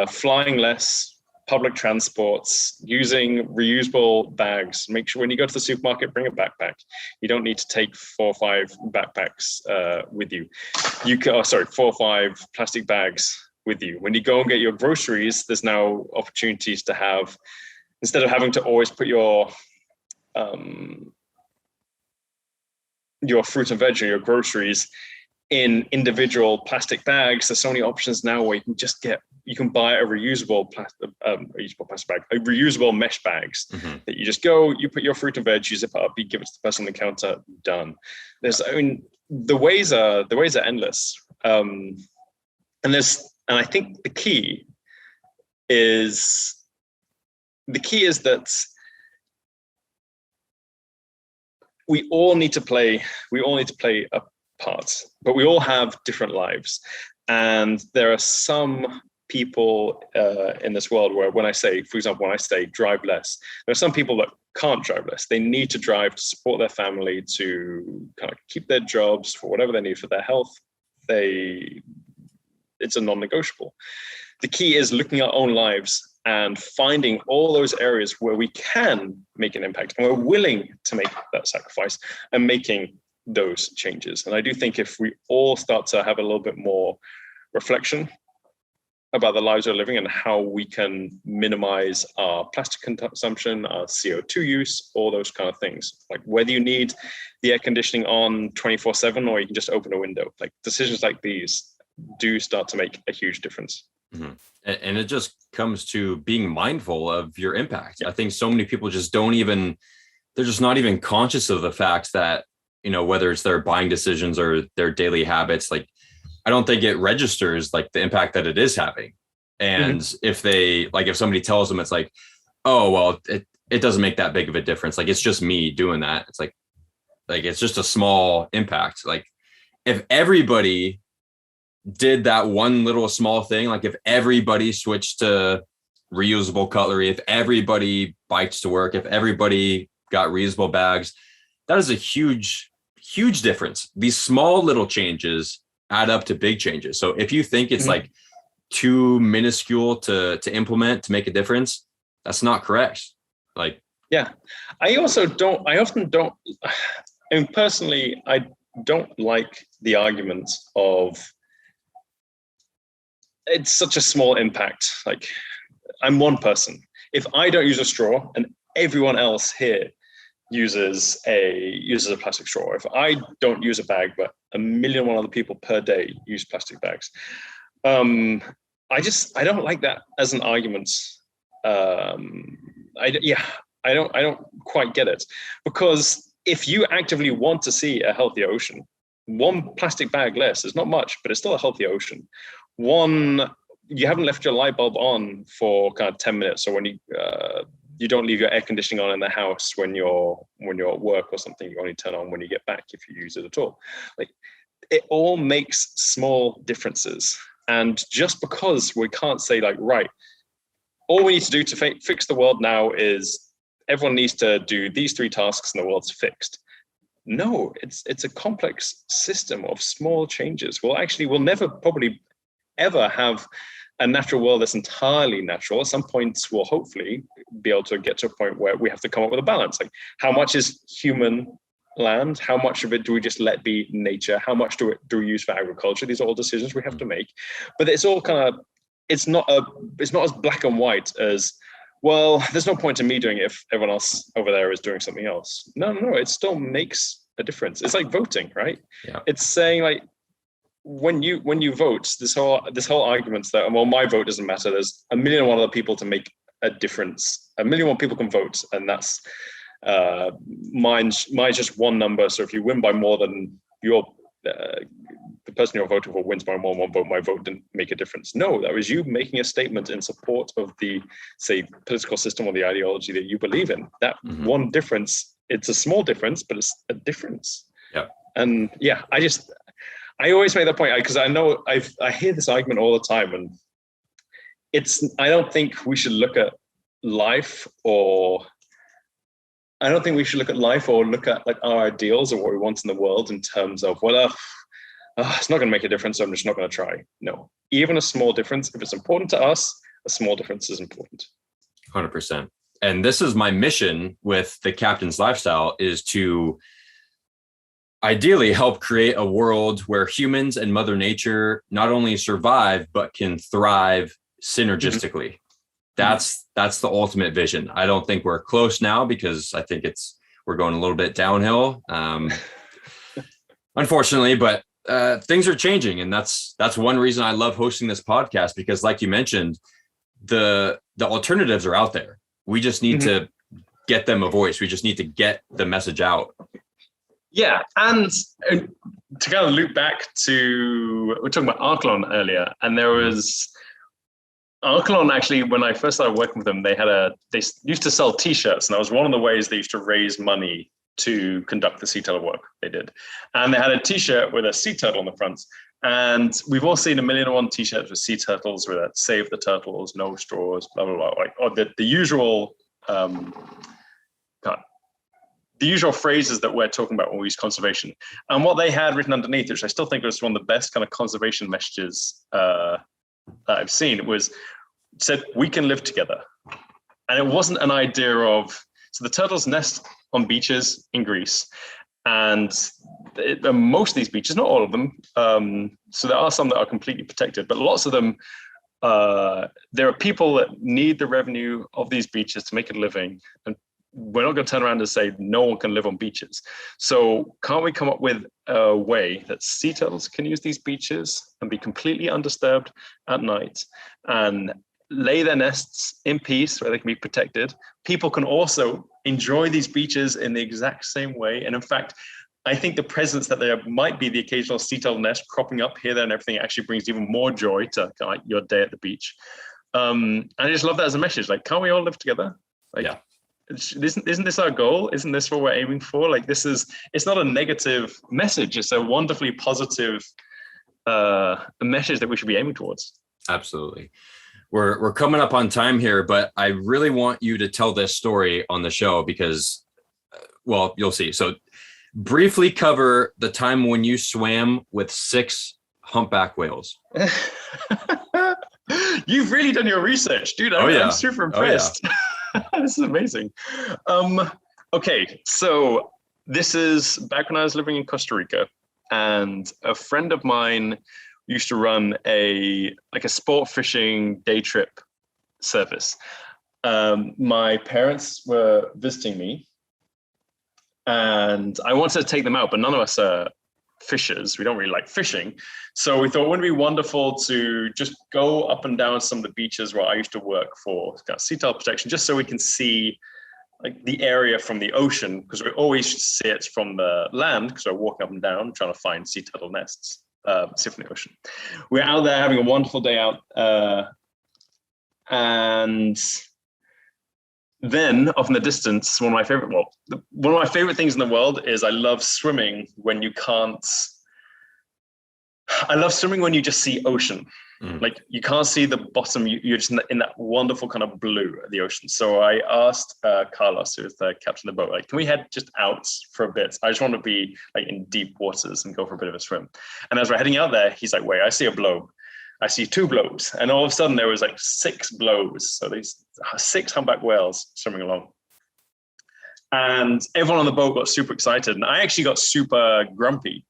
Flying less, public transports, using reusable bags. Make sure when you go to the supermarket, bring a backpack. You don't need to take 4 or 5 backpacks with you. 4 or 5 plastic bags with you. When you go and get your groceries, there's now opportunities to have, instead of having to always put your fruit and veg or your groceries in individual plastic bags, there's so many options now where you can buy a reusable plastic bag, a reusable mesh bags that you just go, you put your fruit and veg, you zip it up, you give it to the person on the counter, done. The ways are endless. And there's And I think the key is that we all need to play a part, but we all have different lives. And there are some people in this world where when I say drive less, there are some people that can't drive less. They need to drive to support their family, to kind of keep their jobs, for whatever they need for their health. It's a non-negotiable. The key is looking at our own lives and finding all those areas where we can make an impact and we're willing to make that sacrifice and making those changes. And I do think if we all start to have a little bit more reflection about the lives we're living and how we can minimize our plastic consumption, our CO2 use, all those kind of things, like whether you need the air conditioning on 24/7 or you can just open a window, like decisions like these do start to make a huge difference. Mm-hmm. And it just comes to being mindful of your impact. Yeah. I think so many people just they're just not even conscious of the fact that, whether it's their buying decisions or their daily habits, like, I don't think it registers like the impact that it is having. And if somebody tells them it's like, oh, well, it doesn't make that big of a difference. Like, it's just me doing that. It's like it's just a small impact. Like, if everybody did that one little small thing, like if everybody switched to reusable cutlery, if everybody bikes to work, if everybody got reusable bags, that is a huge, huge difference. These small little changes add up to big changes. So if you think it's like too minuscule to implement to make a difference, that's not correct. Like, yeah, I often don't, and personally, I don't like the argument of it's such a small impact. Like, I'm one person. If I don't use a straw and everyone else here uses a plastic straw, if I don't use a bag, but 1,000,001 other people per day use plastic bags, I don't like that as an argument. I don't quite get it, because if you actively want to see a healthier ocean, one plastic bag less is not much, but it's still a healthy ocean. You haven't left your light bulb on for kind of 10 minutes, or when you don't leave your air conditioning on in the house when you're at work or something. You only turn on when you get back, if you use it at all. Like, it all makes small differences. And just because we can't say like, right, all we need to do to fix the world now is everyone needs to do these 3 tasks and the world's fixed. No, it's a complex system of small changes. We'll never probably ever have a natural world that's entirely natural. At some point, we'll hopefully be able to get to a point where we have to come up with a balance. Like, how much is human land? How much of it do we just let be nature? How much do we use for agriculture? These are all decisions we have to make. But it's all it's not as black and white as, well, there's no point in me doing it if everyone else over there is doing something else. No, it still makes a difference. It's like voting, right? Yeah. It's saying like, when you vote, this whole argument that, well, my vote doesn't matter. There's 1,000,001 other people to make a difference. 1,000,001 people can vote, and that's mine's just one number. So if you win by more than the person you're voting for wins by more than one vote, my vote didn't make a difference. No, that was you making a statement in support of the, say, political system or the ideology that you believe in. That one difference, it's a small difference, but it's a difference. Yeah. And yeah, I always make that point, because I know I hear this argument all the time, and I don't think we should look at life or look at like our ideals or what we want in the world in terms of, well, it's not going to make a difference, so I'm just not going to try. No, even a small difference, if it's important to us, a small difference is important. 100%. And this is my mission with the Captain's Lifestyle, is to ideally help create a world where humans and Mother Nature not only survive, but can thrive synergistically. That's the ultimate vision. I don't think we're close now, because I think we're going a little bit downhill, unfortunately, but things are changing. And that's one reason I love hosting this podcast, because like you mentioned, the alternatives are out there. We just need to get them a voice. We just need to get the message out. Yeah, and to kind of loop back to we were talking about Archelon earlier, and there was Archelon. Actually, when I first started working with them, they used to sell T-shirts, and that was one of the ways they used to raise money to conduct the sea turtle work they did. And they had a T-shirt with a sea turtle on the front. And we've all seen 1,000,001 T-shirts with sea turtles with that "Save the turtles, no straws," blah blah blah, like, or the usual. The usual phrases that we're talking about when we use conservation. And what they had written underneath, which I still think was one of the best kind of conservation messages that I've seen, it said, "We can live together." And it wasn't an idea of, so the turtles nest on beaches in Greece. And most of these beaches, not all of them, so there are some that are completely protected, but lots of them, there are people that need the revenue of these beaches to make a living, and we're not going to turn around and say no one can live on beaches. So can't we come up with a way that sea turtles can use these beaches and be completely undisturbed at night and lay their nests in peace where they can be protected? People can also enjoy these beaches in the exact same way. And in fact, I think the presence that there might be the occasional sea turtle nest cropping up here, there, and everything actually brings even more joy to kind of like your day at the beach. And I just love that as a message. Like, can't we all live together? Like, yeah. Isn't this our goal? Isn't this what we're aiming for? Like, it's not a negative message. It's a wonderfully positive message that we should be aiming towards. Absolutely. We're coming up on time here, but I really want you to tell this story on the show because, well, you'll see. So briefly cover the time when you swam with 6 humpback whales. You've really done your research, dude. I'm super impressed. This is amazing. Okay, so this is back when I was living in Costa Rica, and a friend of mine used to run a sport fishing day trip service. My parents were visiting me, and I wanted to take them out, but none of us are fishers. We don't really like fishing. So we thought, wouldn't it be wonderful to just go up and down some of the beaches where I used to work for sea turtle protection, just so we can see like the area from the ocean, because we always see it from the land, because we're walking up and down trying to find sea turtle nests, see from the ocean. We're out there having a wonderful day out. And then off in the distance, one of my favorite things in the world is I love swimming when you can't. I love swimming when you just see ocean. Like you can't see the bottom. You're just in that wonderful kind of blue of the ocean. So I asked Carlos, who was the captain of the boat, like, can we head just out for a bit? I just want to be like in deep waters and go for a bit of a swim. And as we're heading out there, he's like, wait, I see a blow. I see 2 blows. And all of a sudden there was like 6 blows. So these 6 humpback whales swimming along. And everyone on the boat got super excited. And I actually got super grumpy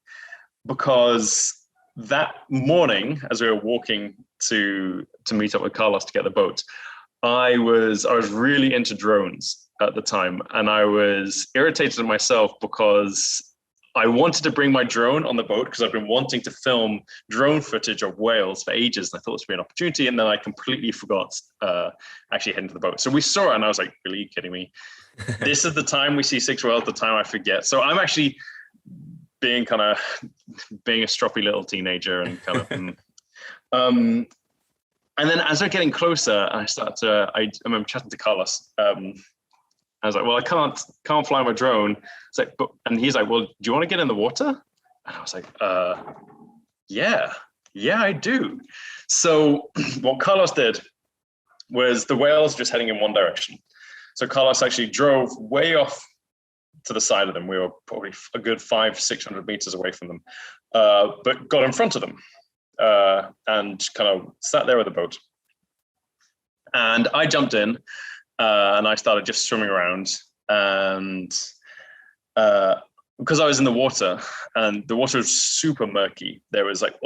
because that morning, as we were walking to meet up with Carlos to get the boat, I was really into drones at the time. And I was irritated at myself because I wanted to bring my drone on the boat because I've been wanting to film drone footage of whales for ages. And I thought this would be an opportunity. And then I completely forgot actually heading to the boat. So we saw it and I was like, really, are you kidding me? This is the time we see 6 whales, the time I forget. So I'm actually being a stroppy little teenager and kind of, and then as we're getting closer, I remember chatting to Carlos. I was like, well, I can't fly my drone. It's like, and he's like, well, do you want to get in the water? And I was like, yeah, I do. So what Carlos did was the whales just heading in one direction. So Carlos actually drove way off to the side of them. We were probably a good 500-600 meters away from them, but got in front of them and kind of sat there with the boat. And I jumped in. And I started just swimming around, and because I was in the water, and the water was super murky, there was like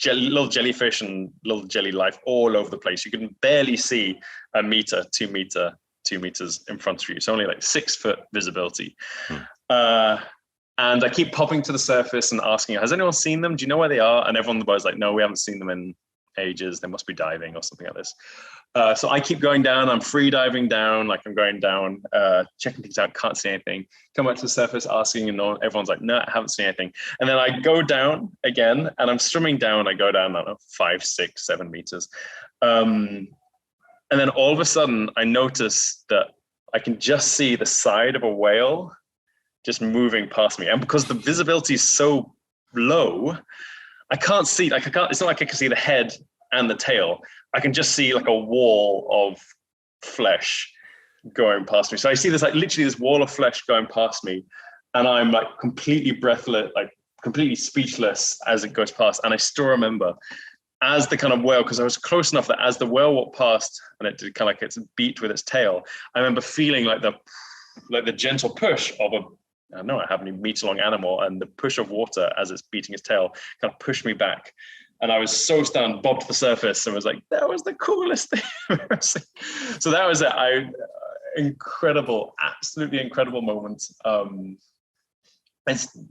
little jellyfish and little jelly life all over the place. You can barely see a meter, 2 meters in front of you. So only like 6 foot visibility. And I keep popping to the surface and asking, has anyone seen them? Do you know where they are? And everyone on the boat is like, no, we haven't seen them in ages. They must be diving or something like this. So I keep going down. I'm free diving down, like I'm going down, checking things out, can't see anything. Come back to the surface, asking, and everyone's like, no, I haven't seen anything. And then I go down again, and I'm swimming down. I go down, I don't know, 5, 6, 7 meters. And then all of a sudden, I notice that I can just see the side of a whale just moving past me. And because the visibility is so low, I can't see, like it's not like I can see the head and the tail. I can just see like a wall of flesh going past me. So I see this, like literally this wall of flesh going past me, and I'm like completely breathless, like completely speechless as it goes past. And I still remember as the kind of whale, because I was close enough that as the whale walked past and it did kind of like its beat with its tail, I remember feeling like the gentle push of I don't know, I have any meter-long animal, and the push of water as it's beating its tail kind of pushed me back. And I was so stunned, bobbed to the surface, and was like, that was the coolest thing I've ever seen. So that was incredible, absolutely incredible moment. I still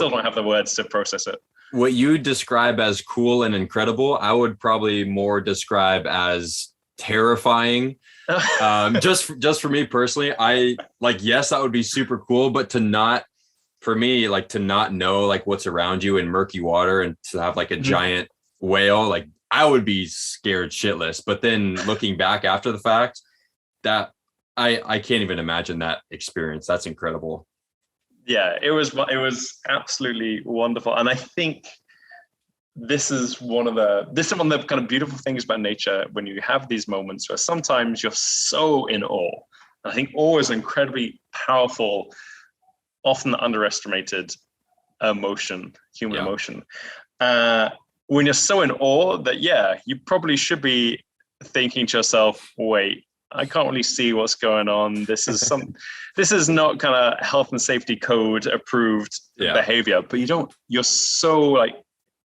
don't have the words to process it. What you describe as cool and incredible, I would probably more describe as terrifying. Just for me personally, I like, yes, that would be super cool, but to not know like what's around you in murky water, and to have like a giant whale, like I would be scared shitless. But then looking back after the fact, that I can't even imagine that experience. That's incredible. Yeah, it was absolutely wonderful. And I think this is one of the kind of beautiful things about nature, when you have these moments where sometimes you're so in awe. And I think awe is an incredibly powerful, often underestimated emotion, human emotion. When you're so in awe that, you probably should be thinking to yourself, wait, I can't really see what's going on. This is not kind of health and safety code approved behavior, but you're so like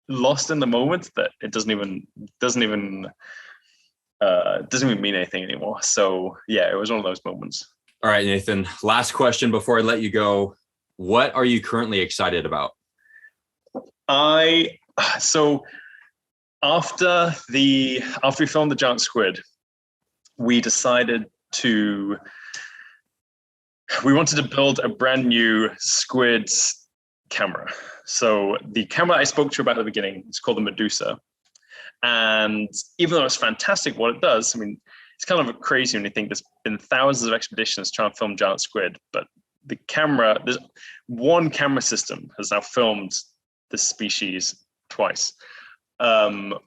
lost in the moment that it doesn't even mean anything anymore. So it was one of those moments. All right, Nathan, last question before I let you go. What are you currently excited about? So after we filmed the giant squid, we decided we wanted to build a brand new squid camera. So the camera I spoke to you about at the beginning is called the Medusa. And even though it's fantastic what it does, I mean, it's kind of crazy when you think there's been thousands of expeditions trying to film giant squid, but there's one camera system has now filmed this species twice. But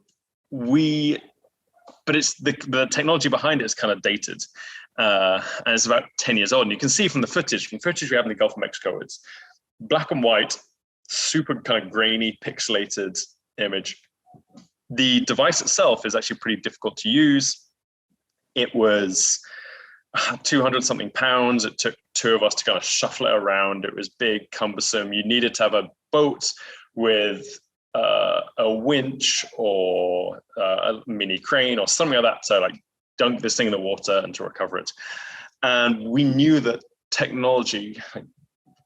it's the technology behind it is kind of dated, and it's about 10 years old. And you can see from the footage we have in the Gulf of Mexico, it's black and white, super kind of grainy, pixelated image. The device itself is actually pretty difficult to use. It was 200 something pounds. It took two of us to kind of shuffle it around. It was big, cumbersome. You needed to have a boat with a winch or a mini crane or something like that to like dunk this thing in the water and to recover it. And we knew that technology,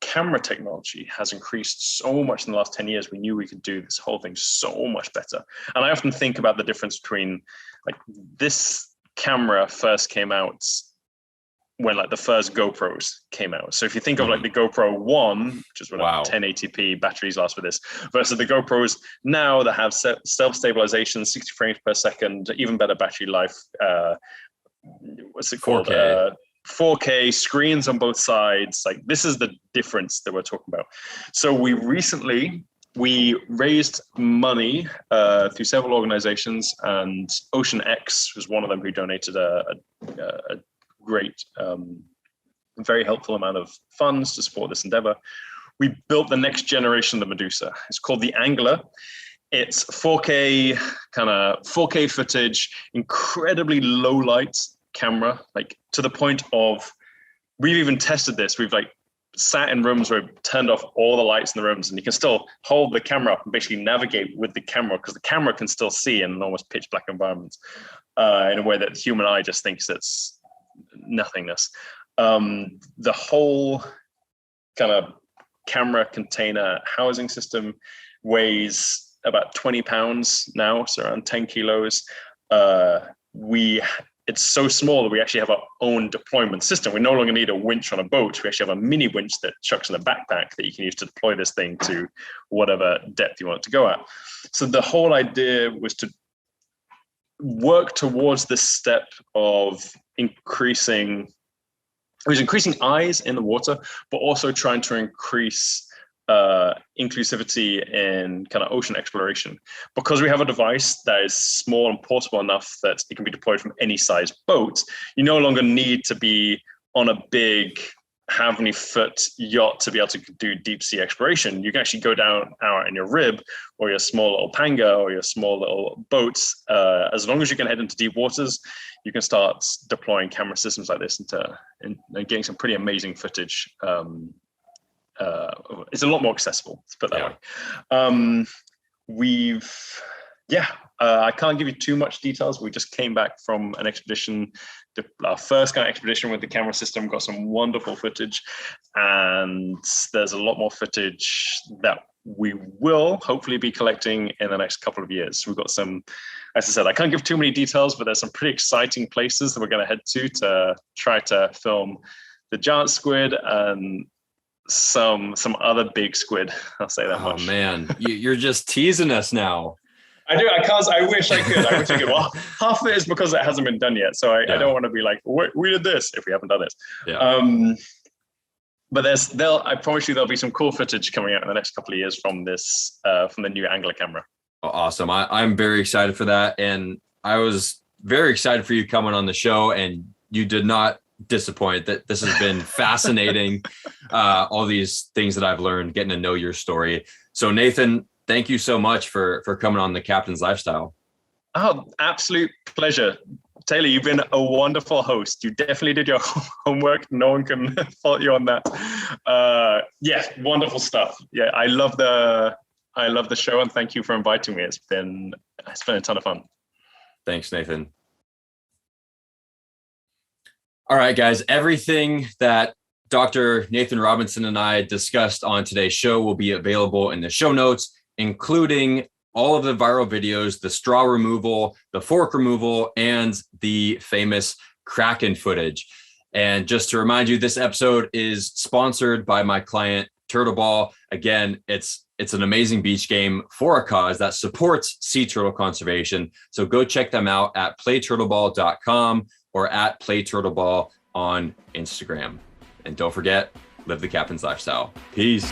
camera technology, has increased so much in the last 10 years. We knew we could do this whole thing so much better. And I often think about the difference between like this camera first came out when like the first GoPros came out. So if you think of like the GoPro 1, which is 1080p batteries last for this, versus the GoPros now that have self-stabilization, 60 frames per second, even better battery life. What's it called? 4K screens on both sides. Like this is the difference that we're talking about. So we raised money through several organizations, and Ocean X was one of them who donated a great, very helpful amount of funds to support this endeavor. We built the next generation of the Medusa. It's called the Angler. It's 4K footage, incredibly low light camera, like to the point of, we've even tested this. We've like sat in rooms where we've turned off all the lights in the rooms, and you can still hold the camera up and basically navigate with the camera, because the camera can still see in an almost pitch black environment in a way that the human eye just thinks it's nothingness. The whole kind of camera container housing system weighs about 20 pounds now, so around 10 kilos. It's so small that we actually have our own deployment system. We no longer need a winch on a boat. We actually have a mini winch that chucks in a backpack that you can use to deploy this thing to whatever depth you want it to go at. So the whole idea was to work towards this step of increasing eyes in the water, but also trying to increase inclusivity in kind of ocean exploration. Because we have a device that is small and portable enough that it can be deployed from any size boat, you no longer need to be on a big how many foot yacht to be able to do deep sea exploration. You can actually go down out in your rib or your small little panga or your small little boats. As long as you can head into deep waters, you can start deploying camera systems like this and getting some pretty amazing footage. It's a lot more accessible, let's put it that way. I can't give you too much details. We just came back from an expedition, our first kind of expedition with the camera system, got some wonderful footage, and there's a lot more footage that we will hopefully be collecting in the next couple of years. We've got some, as I said, I can't give too many details, but there's some pretty exciting places that we're going to head to try to film the giant squid and some other big squid. I'll say that much. Oh man, you're just teasing us now. I do. I wish I could. Well, half of it is because it hasn't been done yet. So I don't want to be like, we did this if we haven't done it. Yeah. But I promise you there'll be some cool footage coming out in the next couple of years from this, from the new Angler camera. Oh, awesome. I'm very excited for that. And I was very excited for you coming on the show, and you did not disappoint. That this has been fascinating. All these things that I've learned, getting to know your story. So Nathan, thank you so much for coming on the Captain's Lifestyle. Oh, absolute pleasure. Taylor, you've been a wonderful host. You definitely did your homework. No one can fault you on that. Wonderful stuff. Yeah, I love the show, and thank you for inviting me. It's been a ton of fun. Thanks, Nathan. All right, guys, everything that Dr. Nathan Robinson and I discussed on today's show will be available in the show notes, including all of the viral videos, the straw removal, the fork removal, and the famous Kraken footage. And just to remind you, this episode is sponsored by my client, Turtleball. Again, it's an amazing beach game for a cause that supports sea turtle conservation. So go check them out at playturtleball.com or at playturtleball on Instagram. And don't forget, live the Captain's Lifestyle. Peace.